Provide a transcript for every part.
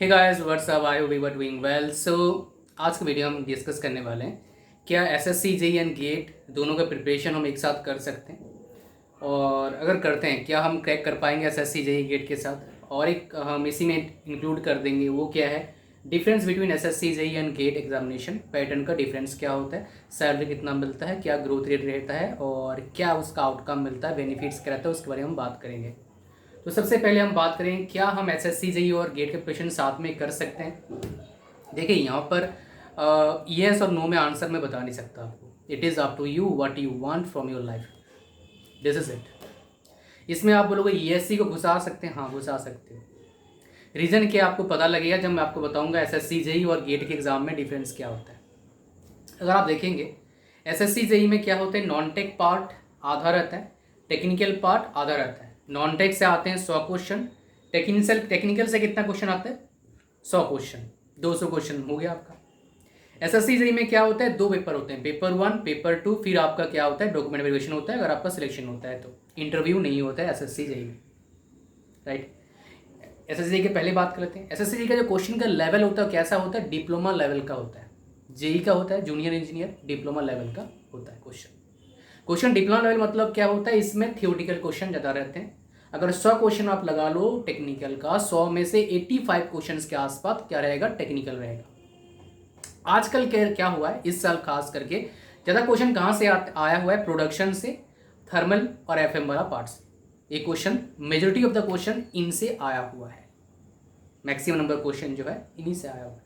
Hey guys what's up, I hope you are doing well. So आज का video हम discuss करने वाले हैं क्या एसएससी जेईई एंड गेट दोनों का प्रिपरेशन हम एक साथ कर सकते हैं, और अगर करते हैं क्या हम क्रैक कर पाएंगे एसएससी जेईई गेट के साथ। और एक हम इसी में इंक्लूड कर देंगे वो क्या है difference between SSC JEE and GATE examination pattern का डिफरेंस क्या होता है, सैलरी कितना मिलता है, क्या ग्रोथ रेट रहता है और क्या उसका आउटकम मिलता है, बेनिफिट्स क्या रहता है, उसके बारे में हम बात करेंगे। तो सबसे पहले हम बात करें क्या हम एसएससी जेईई और गेट के प्रिपरेशन साथ में कर सकते हैं। देखिए यहाँ पर येस और नो में आंसर मैं बता नहीं सकता आपको। It is up to you what you want from your life, this is it. इसमें आप बोलोगे ईएससी को घुसा सकते हैं, हाँ घुसा सकते हो। रीज़न क्या आपको पता लगेगा जब मैं आपको बताऊंगा एसएससी जेईई और गेट के एग्ज़ाम में डिफरेंस क्या होता है। अगर आप देखेंगे एसएससी जेईई में क्या होता है, नॉन टेक पार्ट आधा रहता है, टेक्निकल पार्ट आधा रहता है। नॉन टेक से आते हैं 100 क्वेश्चन, टेक्निकल से कितना क्वेश्चन आता है 100 क्वेश्चन, 200 क्वेश्चन हो गया आपका। एसएससी जेईई में क्या होता है, दो पेपर होते हैं, पेपर 1 पेपर 2, फिर आपका क्या होता है डॉक्यूमेंट वेरिफिकेशन होता है अगर आपका सिलेक्शन होता है तो। इंटरव्यू नहीं होता है एसएससी जेईई में, राइट। एसएससी के पहले बात कर लेते हैं। एसएससी का जो क्वेश्चन का लेवल होता है कैसा होता है, डिप्लोमा लेवल का होता है। जेईई का होता है जूनियर इंजीनियर, डिप्लोमा लेवल का होता है क्वेश्चन डिप्लोमा लेवल मतलब क्या होता है, इसमें थियोरटिकल क्वेश्चन ज़्यादा रहते हैं। अगर 100 क्वेश्चन आप लगा लो टेक्निकल का, 100 में से 85 क्वेश्चन के आसपास क्या रहेगा, टेक्निकल रहेगा। आजकल क्या हुआ है इस साल खास करके ज़्यादा क्वेश्चन कहाँ से आया हुआ है, प्रोडक्शन से, थर्मल और एफएम वाला पार्ट से। ये question majority of the question इनसे आया हुआ है, मैक्सिमम नंबर क्वेश्चन जो है इन्हीं से आया हुआ है।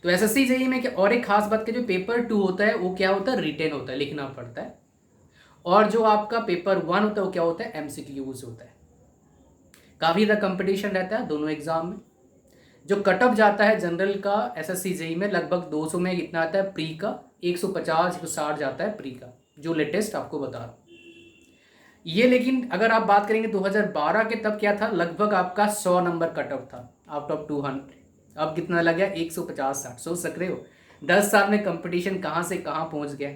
तो एसएससी जेईई में क्या, और एक खास बात के जो पेपर 2 होता है वो क्या होता है, रिटेन होता है, लिखना पड़ता है। और जो आपका पेपर 1 होता है वो क्या होता है, एमसीक्यूज होता है। काफ़ी ज़्यादा कंपटीशन रहता है दोनों एग्जाम में। जो कट ऑफ जाता है जनरल का एसएससी जेईई में लगभग 200 में कितना आता है, प्री का 150 160 जाता है प्री का, जो लेटेस्ट आपको बता रहा हूँ ये। लेकिन अगर आप बात करेंगे 2012 के, तब क्या था, लगभग आपका 100 नंबर कट ऑफ था आउट ऑफ 200। अब कितना लग गया 150 60, सोच सक रहे हो 10 साल में कंपटीशन कहाँ से कहाँ पहुँच गया।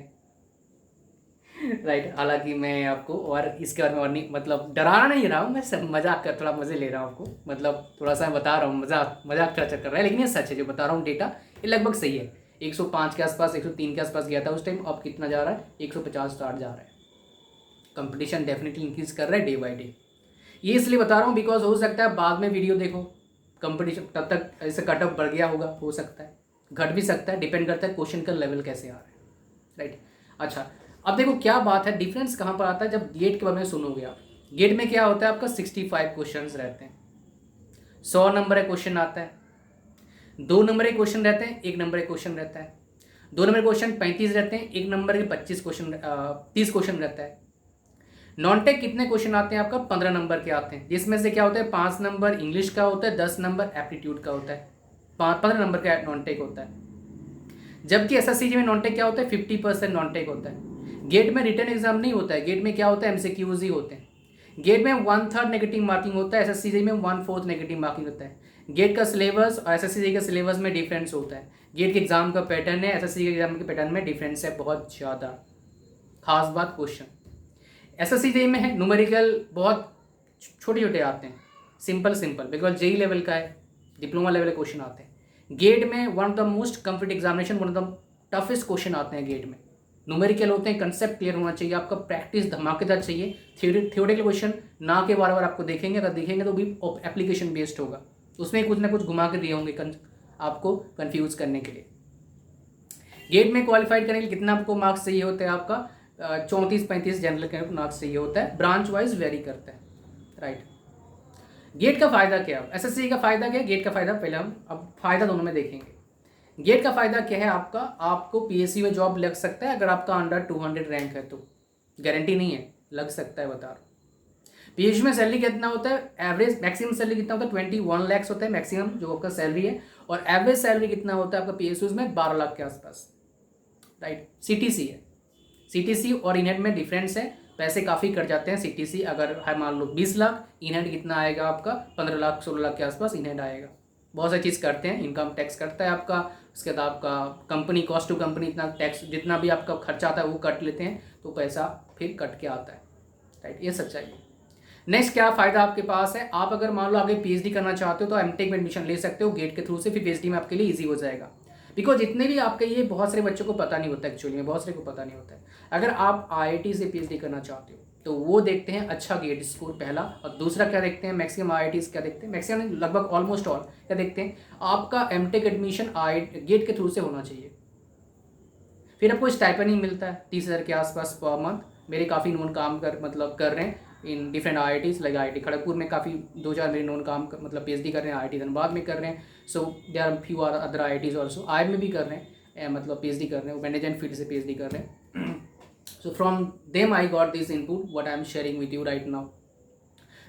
राइट हालांकि मैं आपको और इसके बारे में और नहीं मतलब डराना नहीं रहा हूँ, मैं सब मजाक कर थोड़ा मज़े ले रहा हूँ आपको, मतलब थोड़ा सा मैं बता रहा हूँ, मजाक मजाक चर्चा कर रहा है लेकिन ये सच है जो बता रहा हूँ, डेटा ये लगभग सही है। 105 के आसपास 103 के आसपास गया था उस टाइम, अब कितना जा रहा है 150 60 जा रहा है। कंपटीशन डेफिनेटली इंक्रीज कर रहा है डे बाई डे। ये इसलिए बता रहा हूँ बिकॉज हो सकता है बाद में वीडियो देखो कंपटीशन तब तक ऐसे कट ऑफ बढ़ गया होगा, हो सकता है घट भी सकता है, डिपेंड करता है क्वेश्चन का लेवल कैसे आ रहा है, राइट। अच्छा अब देखो क्या बात है, डिफरेंस कहाँ पर आता है जब गेट के बारे में सुनोगे आप। गेट में क्या होता है आपका 65 क्वेश्चन रहते हैं, 100 नंबर का क्वेश्चन आता है, 2 नंबर के क्वेश्चन रहते हैं, 1 नंबर का क्वेश्चन रहता है, 2 नंबर क्वेश्चन 35 रहते हैं, 1 नंबर के 25 क्वेश्चन 30 क्वेश्चन रहता है। नॉन टेक कितने क्वेश्चन आते हैं आपका, 15 नंबर के आते हैं, जिसमें से क्या होता है 5 नंबर इंग्लिश का होता है, 10 नंबर एप्टीट्यूड का होता है, 15 नंबर का नॉन टेक होता है। जबकि एसएससी में नॉन टेक क्या होता है 50% नॉन टेक होता है। गेट में रिटन एग्जाम नहीं होता है, गेट में क्या होता है एमसीक्यूज ही होते हैं। गेट में 1/3 नेगेटिव मार्किंग होता है, एसएससी में 1/4 नेगेटिव मार्किंग होता है। गेट का सिलेबस और एसएससी के सिलेबस में डिफरेंस होता है। गेट के एग्जाम का पैटर्न है, एसएससी के एग्जाम के पैटर्न में डिफरेंस है बहुत ज़्यादा। खास बात क्वेश्चन एसएससी जेईई में है न्यूमेरिकल बहुत छोटे छोटे आते हैं, सिंपल बिकॉज जेईई लेवल का है, डिप्लोमा लेवल के क्वेश्चन आते हैं। गेट में one of the most complete examination, one of the toughest question आते हैं गेट में। न्यूमेरिकल होते हैं, कंसेप्ट क्लियर होना चाहिए आपका, प्रैक्टिस धमाकेदार चाहिए। थियोरेटिकल क्वेश्चन ना के बार बार आपको देखेंगे, अगर देखेंगे तो भी एप्लीकेशन बेस्ड होगा, उसमें कुछ ना कुछ घुमा के दिए होंगे आपको कंफ्यूज करने के लिए। गेट में क्वालिफाइड करने के लिए कितना आपको मार्क्स चाहिए होता है, आपका 34-35 जनरल के मार्क्स चाहिए होता है, ब्रांच वाइज वेरी करता है, राइट। गेट का फायदा क्या है, एसएससी का फायदा क्या है, गेट का फायदा पहले हम अब फायदा दोनों में देखेंगे। गेट का फायदा क्या है आपका, आपको पीएससी में जॉब लग सकता है अगर आपका अंडर 200 रैंक है तो, गारंटी नहीं है लग सकता है बता रहा हूँ। पीएससी में सैलरी कितना होता है, एवरेज मैक्सिमम सैलरी कितना होता है 21 लाख होता है मैक्सिमम जो आपका सैलरी है, और एवरेज सैलरी कितना होता है आपका पीएसयू में 12 लाख के आसपास, राइट। सीटीसी है, सीटीसी और इनहेड में डिफरेंस है, पैसे काफ़ी कट जाते हैं। सीटीसी अगर है मान लो 20 लाख, इनहेड कितना आएगा आपका 15 लाख 16 लाख के आसपास इनहेड आएगा। बहुत सारी चीज़ करते हैं, इनकम टैक्स करता है आपका, उसके बाद आपका कंपनी कॉस्ट टू कंपनी इतना टैक्स जितना भी आपका खर्चा आता है वो कट लेते हैं, तो पैसा फिर कट के आता है, राइट। ये सच्चाई है। नेक्स्ट क्या फ़ायदा आपके पास है, आप अगर मान लो आगे पीएचडी करना चाहते हो तो एमटेक में एडमिशन ले सकते हो गेट के थ्रू से, फिर पीएचडी में आपके लिए ईजी हो जाएगा। बिकॉज जितने भी आपके ये बहुत सारे बच्चों को पता नहीं होता, एक्चुअली में बहुत सारे को पता नहीं होता है। अगर आप आईआईटी से पीएचडी करना चाहते हो तो वो देखते हैं अच्छा गेट स्कोर पहला, और दूसरा क्या देखते हैं, मैक्सिमम आईआईटीज क्या देखते हैं, मैक्सिमम लगभग ऑलमोस्ट ऑल क्या देखते हैं, आपका एमटेक एडमिशन गेट के थ्रू से होना चाहिए। फिर आपको स्टाइपेंड ही मिलता है 30,000 के आसपास पर मंथ। मेरे काफ़ी नोन काम कर रहे हैं in different IITs, like IIT Kharagpur में काफ़ी 2-4 मेरे नोन काम पीएचडी कर रहे हैं, आईआईटी धनबाद में कर रहे हैं। So they are few are other IITs also, I में भी कर रहे हैं, पीएचडी कर रहे हैं, मैनेजमेंट फील्ड से पीएचडी कर रहे हैं। So from them I got this input what I am sharing with you right now.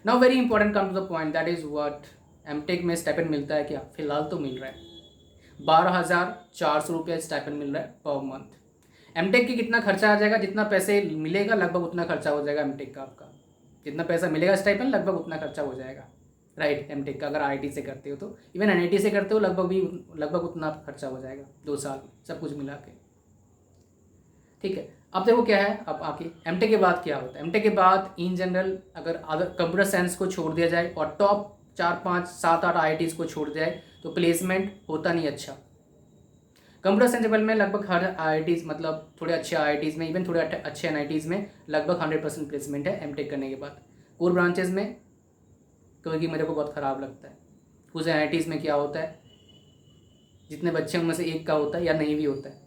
Now very important come to the point, that is what MTech में स्टाइपेंड मिलता है क्या, फिलहाल तो मिल रहा है 12,400 रुपये स्टाइपेंड मिल रहा है पर मंथ। एमटेक की कितना खर्चा आ जाएगा, जितना पैसे मिलेगा लगभग उतना खर्चा हो जाएगा एमटेक का, आपका जितना पैसा मिलेगा स्टाइपेंड लगभग उतना खर्चा हो जाएगा, राइट। एमटेक का अगर आईआईटी से करते हो तो, इवन एनआईटी से करते हो लगभग उतना खर्चा हो जाएगा 2 साल सब कुछ मिला के, ठीक है। अब देखो क्या है, अब आके एमटेक के बाद क्या होता है। एमटेक के बाद इन जनरल अगर कंप्यूटर साइंस को छोड़ दिया जाए और टॉप 4, 5, 7, 8 आईआईटीज़ को छोड़ दिया जाए तो प्लेसमेंट होता नहीं अच्छा। कंप्यूटर साइंस लेवल में लगभग हर आईआईटीज़, थोड़े अच्छे आईआईटीज़ में, इवन थोड़े अच्छे एनआईटीज़ में लगभग 100% प्लेसमेंट है एमटेक करने के बाद। कोर ब्रांचेज में क्योंकि मेरे को बहुत ख़राब लगता है, कुछ एनआईटीज़ में क्या होता है, जितने बच्चे उनमें से एक का होता है या नहीं भी होता है।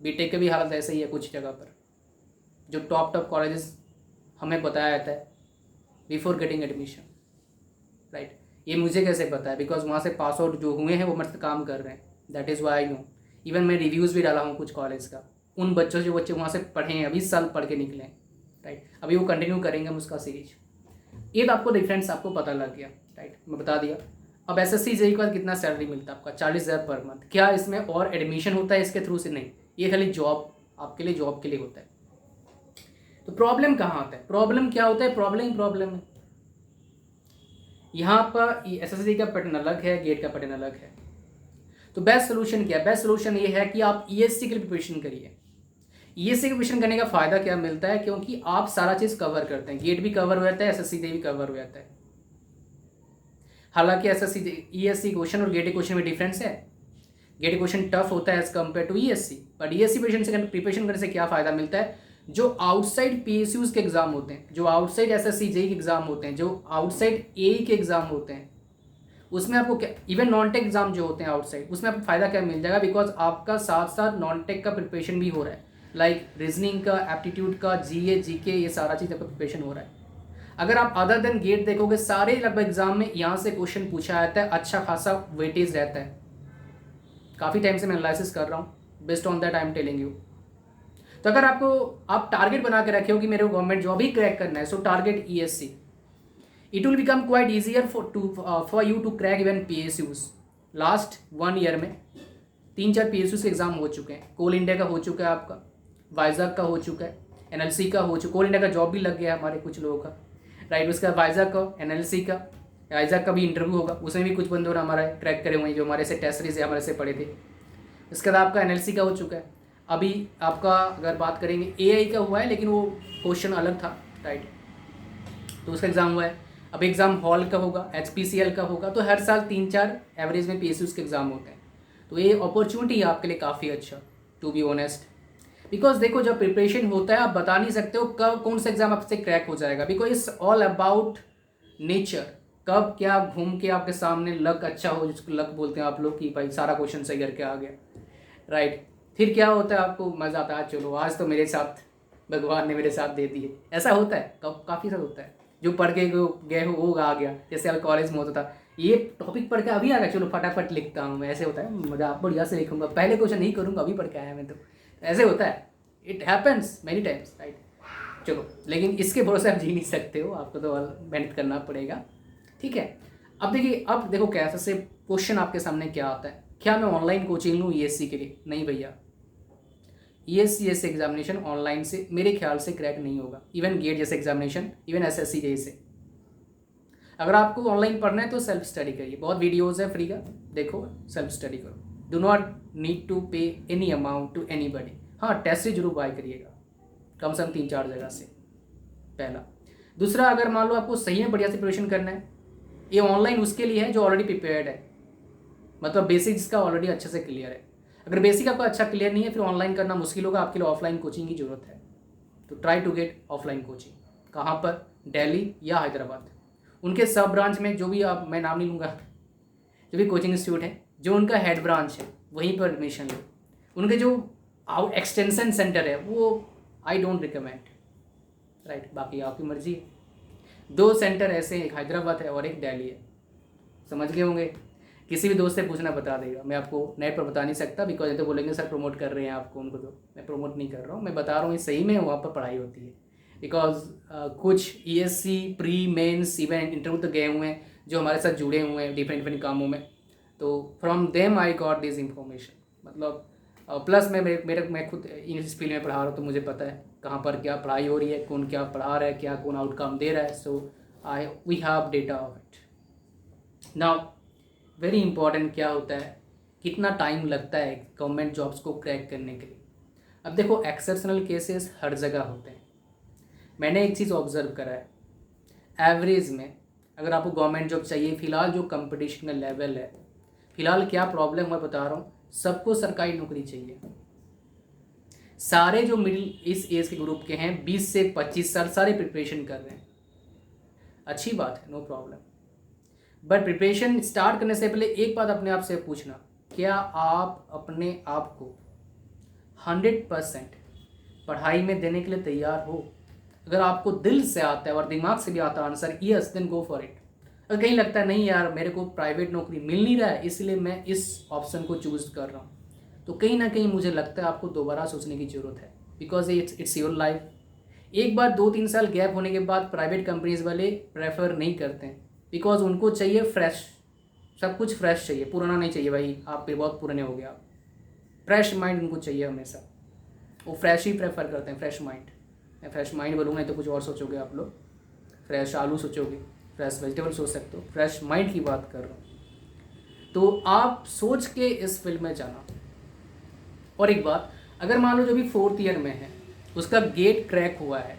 बीटेक के भी हालत ऐसा ही है कुछ जगह पर, जो टॉप कॉलेजेस हमें बताया जाता है बिफोर गेटिंग एडमिशन, राइट। ये मुझे कैसे पता है, बिकॉज वहाँ से पास आउट जो हुए हैं वो मेरे से काम कर रहे हैं, that is why I know. Even मैं रिव्यूज़ भी डाला हूँ कुछ कॉलेज का, उन बच्चों जो बच्चे वहाँ से पढ़े हैं, अभी साल पढ़ के निकले हैं, राइट। अभी वो कंटिन्यू करेंगे हम उसका सीरीज। ये तो आपको डिफरेंस आपको पता लग गया, राइट, मैं बता दिया। अब एसएससी जेईई के बाद कितना सैलरी मिलता है आपका, 40,000 पर मंथ। क्या इसमें और एडमिशन होता है इसके थ्रू से, नहीं, ये खाली जॉब आपके लिए, जॉब के लिए होता है। तो प्रॉब्लम कहाँ आता है, प्रॉब्लम क्या होता है, प्रॉब्लम है यहाँ पर एसएससी का पैटर्न अलग है, गेट का पैटर्न अलग है। तो बेस्ट सोल्यूशन क्या है, बेस्ट सोल्यूशन ये है कि आप ईएससी के लिए प्रिपरेशन करिए। ईएससी की प्रिपरेशन करने का फायदा क्या मिलता है, क्योंकि आप सारा चीज़ कवर करते हैं, गेट भी कवर हो जाता है, एसएससी भी कवर हो जाता है। हालांकि एसएससी ईएससी क्वेश्चन और गेट क्वेश्चन में डिफरेंस है, गेट क्वेश्चन टफ होता है as compare to ESC, but ESC preparation करने से क्या फ़ायदा मिलता है, जो आउटसाइड पीएसयूज के एग्जाम होते हैं, जो आउटसाइड एसएससी जेईई के एग्जाम होते हैं, जो आउटसाइड एई के एग्जाम होते हैं, उसमें आपको क्या, इवन नॉन टेक एग्जाम जो होते हैं आउटसाइड, उसमें आपको फायदा क्या मिल जाएगा, बिकॉज आपका साथ साथ नॉन टेक का प्रिपरेशन भी हो रहा है, लाइक रीजनिंग का, एप्टीट्यूड का, जीए जीके, ये सारा चीज़ आपका प्रिपरेशन हो रहा है। अगर आप अदर देन गेट देखोगे, सारे लगभग एग्जाम में यहाँ से क्वेश्चन पूछा जाता है, अच्छा खासा वेटेज रहता है। काफ़ी टाइम से मैं एनालिसिस कर रहा हूँ, based on that I am telling you. तो अगर आप टारगेट बना के रखे हो कि मेरे को गवर्नमेंट जॉब ही क्रैक करना है, so target ESC, it will become quite easier for you to crack even PSUs. Last 1 year में 3-4 पीएसयूज के एग्जाम हो चुके हैं। कोल इंडिया का हो चुका है, आपका वाइजाग का हो चुका है, एनएलसी का हो चुका, कोल इंडिया का जॉब भी लग गया है हमारे कुछ लोगों का, राइट। उसका वाइजाग का, एनएलसी का, वाइजाग का भी इंटरव्यू होगा, उसमें भी कुछ बंदों ने हमारा क्रैक करे हुए हैं, जो हमारे से टेस्ट सीरीज हमारे से पढ़े थे। इसके बाद आपका एनएलसी का हो चुका है। अभी आपका अगर बात करेंगे एआई का हुआ है, लेकिन वो क्वेश्चन अलग था, राइट, तो उसका एग्ज़ाम हुआ है। अब एग्ज़ाम हॉल का होगा, एचपीसीएल का होगा। तो हर साल 3-4 एवरेज में पीएसयूज के एग्ज़ाम होते हैं। तो ये अपॉर्चुनिटी है आपके लिए काफ़ी अच्छा, टू बी ऑनेस्ट, बिकॉज देखो जब प्रिपरेशन होता है आप बता नहीं सकते हो कब कौन सा एग्ज़ाम आपसे क्रैक हो जाएगा, because it's all about nature. कब क्या घूम के आपके सामने लक अच्छा हो, जिसको लक बोलते हैं आप लोग, कि भाई सारा क्वेश्चन सही करके आ गया, राइट। फिर क्या होता है, आपको मज़ा आता है, चलो आज तो मेरे साथ भगवान ने मेरे साथ दे दिए। ऐसा होता है, काफ़ी सारा होता है। जो पढ़ के गए हो वो आ गया, जैसे अभी कॉलेज में होता था, ये टॉपिक पढ़ के अभी आ गया, चलो फटाफट लिखता हूँ मैं, ऐसे होता है, मज़ा बढ़िया से लिखूंगा, पहले क्वेश्चन नहीं करूँगा, अभी पढ़ के आया मैं, तो ऐसे होता है, it happens many times, right. चलो, लेकिन इसके भरोसे आप जी नहीं सकते हो, आपको तो मेहनत करना पड़ेगा, ठीक है। अब देखिए, अब देखो कैसे से क्वेश्चन आपके सामने क्या आता है। क्या मैं ऑनलाइन कोचिंग लूँ ईएससी के लिए? नहीं भैया, ईएससी एग्जामिनेशन ऑनलाइन से मेरे ख्याल से क्रैक नहीं होगा, इवन गेट जैसे एग्जामिनेशन, इवन एसएससी जैसे। अगर आपको ऑनलाइन पढ़ना है तो सेल्फ स्टडी करिए, बहुत वीडियोज़ है फ्री का, देखो, सेल्फ स्टडी करो, डू नॉट नीड टू पे एनी अमाउंट टू एनीबडी। हाँ, टेस्ट से जरूर बाय करिएगा, कम से कम 3-4 जगह से, पहला। दूसरा, अगर मान लो आपको सही में बढ़िया से प्रिपरेशन करना है, ये ऑनलाइन उसके लिए है जो ऑलरेडी प्रिपेयर्ड है, मतलब बेसिक जिसका ऑलरेडी अच्छे से क्लियर है। अगर बेसिक आपका अच्छा क्लियर नहीं है फिर ऑनलाइन करना मुश्किल होगा, आपके लिए ऑफलाइन कोचिंग की जरूरत है। तो try to get offline coaching. कहाँ पर? दिल्ली या हैदराबाद। उनके सब ब्रांच में जो भी आप, मैं नाम नहीं लूँगा, जो भी कोचिंग इंस्टीट्यूट है जो उनका हेड ब्रांच है वहीं पर एडमिशन लो। उनके जो एक्सटेंशन सेंटर है वो आई डोंट रिकमेंड, राइट। बाकी आपकी मर्जी है। 2 सेंटर ऐसे हैं, एक हैदराबाद है और एक दिल्ली है, समझ गए होंगे। किसी भी दोस्त से पूछना बता देगा, मैं आपको नेट पर बता नहीं सकता, बिकॉज ये तो बोलेंगे सर प्रमोट कर रहे हैं आपको, उनको तो मैं प्रमोट नहीं कर रहा हूँ, मैं बता रहा हूँ सही में वहाँ पर पढ़ाई होती है। बिकॉज कुछ ESC pre mains even interview तो गए हुए हैं जो हमारे साथ जुड़े हुए हैं डिफरेंट डिफरेंट कामों में, तो from them I got this information. मतलब प्लस मैं खुद इस फील्ड में पढ़ा रहा हूँ तो मुझे पता है कहाँ पर क्या पढ़ाई हो रही है, कौन क्या पढ़ा रहा है, क्या कौन आउटकम दे रहा है। So we have data of it. Now very important क्या होता है, कितना टाइम लगता है गवर्नमेंट जॉब्स को क्रैक करने के लिए। अब देखो, एक्सेप्शनल केसेस हर जगह होते हैं। मैंने एक चीज़ ऑब्जर्व करा है, एवरेज में अगर आपको गवर्नमेंट जॉब चाहिए, फिलहाल जो कंपटीशन लेवल है, फिलहाल क्या प्रॉब्लम मैं बता रहा हूँ, सबको सरकारी नौकरी चाहिए। सारे जो मिडिल इस एज के ग्रुप के हैं 20 से 25 साल, सारे प्रिपरेशन कर रहे हैं। अच्छी बात है, no problem. But preparation start करने से पहले एक बात अपने आप से पूछना, क्या आप अपने आप को 100% पढ़ाई में देने के लिए तैयार हो? अगर आपको दिल से आता है और दिमाग से भी आता है answer yes, then go for it. अगर कहीं लगता है नहीं यार मेरे को प्राइवेट नौकरी मिल नहीं रहा है इसलिए मैं इस ऑप्शन को चूज कर रहा हूँ, तो कहीं ना कहीं मुझे लगता है आपको दोबारा सोचने की ज़रूरत है। Because it's your life. एक बार 2-3 साल गैप होने के बाद प्राइवेट कंपनीज वाले प्रेफर नहीं करते हैं, बिकॉज उनको चाहिए फ्रेश, सब कुछ फ्रेश चाहिए, पुराना नहीं चाहिए। भाई आप फिर बहुत पुराने हो गए, आप फ्रेश माइंड उनको चाहिए हमेशा, वो फ्रेश ही प्रेफर करते हैं, फ्रेश माइंड। मैं फ्रेश माइंड बोलूँगा नहीं तो कुछ और सोचोगे आप लोग, फ्रेश आलू सोचोगे, फ्रेश वेजिटेबल सोच सकते हो, फ्रेश माइंड की बात कर रहा हूँ। तो आप सोच के इस फील्ड में जाना। और एक बात, अगर मान लो जो भी 4th ईयर में है उसका गेट क्रैक हुआ है,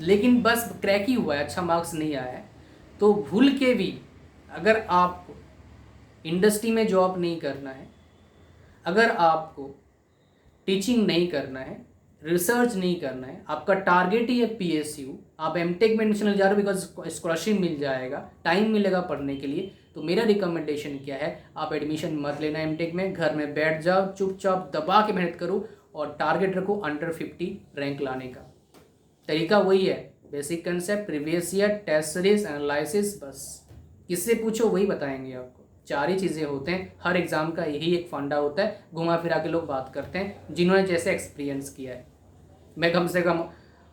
लेकिन बस क्रैक ही हुआ है, अच्छा मार्क्स नहीं आया है, तो भूल के भी अगर आपको इंडस्ट्री में जॉब नहीं करना है, अगर आपको टीचिंग नहीं करना है, रिसर्च नहीं करना है, आपका टारगेट ही है PSU, आप एमटेक में एडमिशन ले जा रहे हो बिकॉज स्कॉलरशिप मिल जाएगा, टाइम मिलेगा पढ़ने के लिए, तो मेरा रिकमेंडेशन क्या है, आप एडमिशन मत लेना एमटेक में, घर में बैठ जाओ, चुपचाप दबा के मेहनत करो और टारगेट रखो अंडर 50 रैंक लाने का। तरीका वही है, basic concept, previous year, test series, analysis, बस किससे पूछो वही बताएंगे आपको। 4 ही चीज़ें होते हैं, हर एग्जाम का यही एक फंडा होता है, घुमा फिरा के लोग बात करते हैं जिन्होंने जैसे एक्सपीरियंस किया है। मैं कम से कम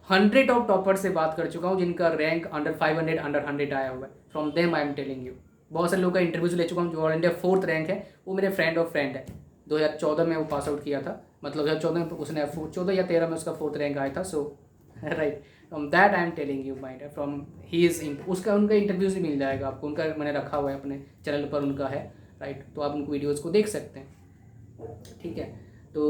100 ऑफ टॉपर से बात कर चुका हूँ जिनका रैंक अंडर 500 अंडर 100 आया हुआ है, from them I am telling you. बहुत सारे लोगों का इंटरव्यूज ले चुका हूँ, जो ऑल इंडिया 4th रैंक है, वो मेरे फ्रेंड ऑफ फ्रेंड है। 2014 में वो पास आउट किया था, मतलब 2014 में उसने 14 या 13 में उसका 4th रैंक आया था। So right, from that I am telling you mind, from he is उसका उनका इंटरव्यूज भी मिल जाएगा आपको, उनका मैंने रखा हुआ है अपने चैनल पर, उनका है, राइट। तो आप उनको वीडियोज़ को देख सकते हैं, ठीक है। तो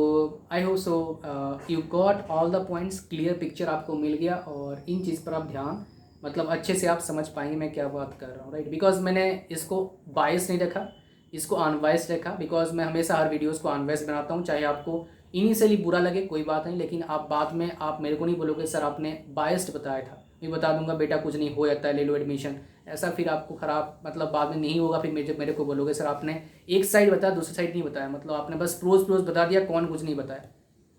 I hope so you got all the points, clear picture आपको मिल गया, और इन चीज़ पर आप ध्यान, मतलब अच्छे से आप समझ पाएंगे मैं क्या बात कर रहा हूँ, राइट। बिकॉज मैंने इसको बायस नहीं रखा, इसको अनवाइस रखा, बिकॉज मैं हमेशा हर वीडियोज़ को अनवाइस बनाता हूँ, चाहे आपको इनिशियली बुरा लगे कोई बात नहीं, लेकिन आप बाद में आप मेरे को नहीं बोलोगे सर आपने बायस्ड बताया था, मैं बता दूंगा बेटा कुछ नहीं हो जाता है, ले लो एडमिशन, ऐसा फिर आपको ख़राब मतलब बाद में नहीं होगा, फिर मेरे को बोलोगे सर आपने एक साइड बताया दूसरी साइड नहीं बताया, मतलब आपने बस प्रोज बता दिया, कौन कुछ नहीं बताया,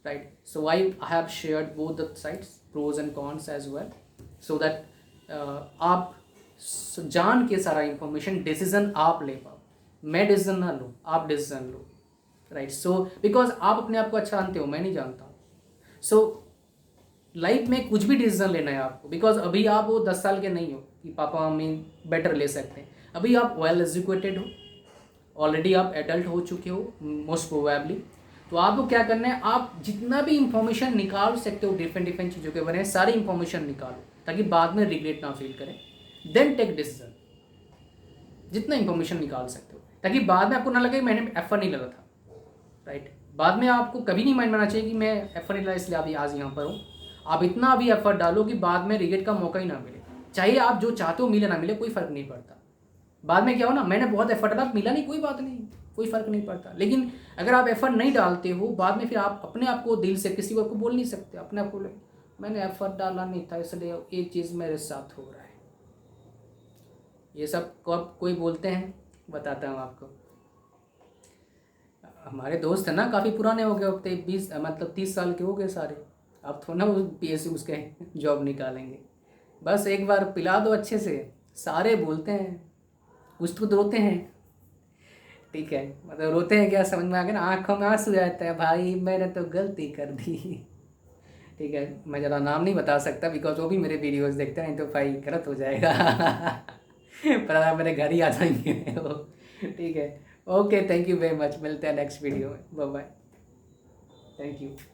right. So I have shared both the sides, pros and cons as well, so that आप जान के सारा इंफॉर्मेशन डिसीजन आप ले पाओ, मैं डिसीजन ना लूँ, आप decision low, right. So because आप अपने आप को अच्छा जानते हो, मैं नहीं जानता। सो लाइफ में कुछ भी डिसीजन लेना है आपको, बिकॉज अभी आप वो 10 साल के नहीं हो कि पापा मम्मी बेटर ले सकते हैं, अभी आप वेल एजुकेटेड हो, ऑलरेडी आप एडल्ट हो चुके हो मोस्ट प्रोबेबली। तो आपको क्या करना है, आप जितना भी इंफॉर्मेशन निकाल सकते हो डिफरेंट चीज़ों के बारे में, सारी इंफॉर्मेशन निकालो ताकि बाद में रिग्रेट ना फील करें, देन टेक डिसीजन, जितना इंफॉर्मेशन निकाल सकते हो ताकि बाद में आपको ना लगे मैंने एफर्ट नहीं लगा था, राइट। बाद में आपको कभी नहीं माइंड बनाना चाहिए कि मैं एफर्ट नहीं लगा इसलिए अभी आज यहाँ पर हूँ, आप इतना अभी एफर्ट डालो कि बाद में रिग्रेट का मौका ही ना मिले। चाहे आप जो चाहते हो मिले ना मिले, कोई फ़र्क नहीं पड़ता। बाद में क्या हो ना, मैंने बहुत एफर्ट डाला, मिला नहीं, कोई बात नहीं, कोई फ़र्क नहीं पड़ता। लेकिन अगर आप एफर्ट नहीं डालते हो, बाद में फिर आप अपने आप को दिल से किसी को बोल नहीं सकते, अपने आप को मैंने एफर्ट डाला नहीं था इसलिए ये चीज़ मेरे साथ हो रहा है। ये सब कब कोई बोलते हैं, बताता हूँ आपको। हमारे दोस्त हैं ना, काफ़ी पुराने हो गए, होते 20 मतलब 30 साल के हो गए सारे। अब थोड़ा ना वो PSU उसके जॉब निकालेंगे। बस एक बार पिला दो अच्छे से, सारे बोलते हैं, कुछ तो रोते हैं। ठीक है, मतलब रोते हैं क्या, समझ में आ गया ना, आँखों में आंसू आता है, भाई मैंने तो गलती कर दी। ठीक है, मैं ज़्यादा नाम नहीं बता सकता बिकॉज वो भी मेरे वीडियोस देखते हैं, तो भाई गलत हो जाएगा। पर आप मेरे घर ही आ जाएंगे वो। ठीक है, okay, thank you very much, मिलते हैं नेक्स्ट वीडियो में, बाय बाय, थैंक यू।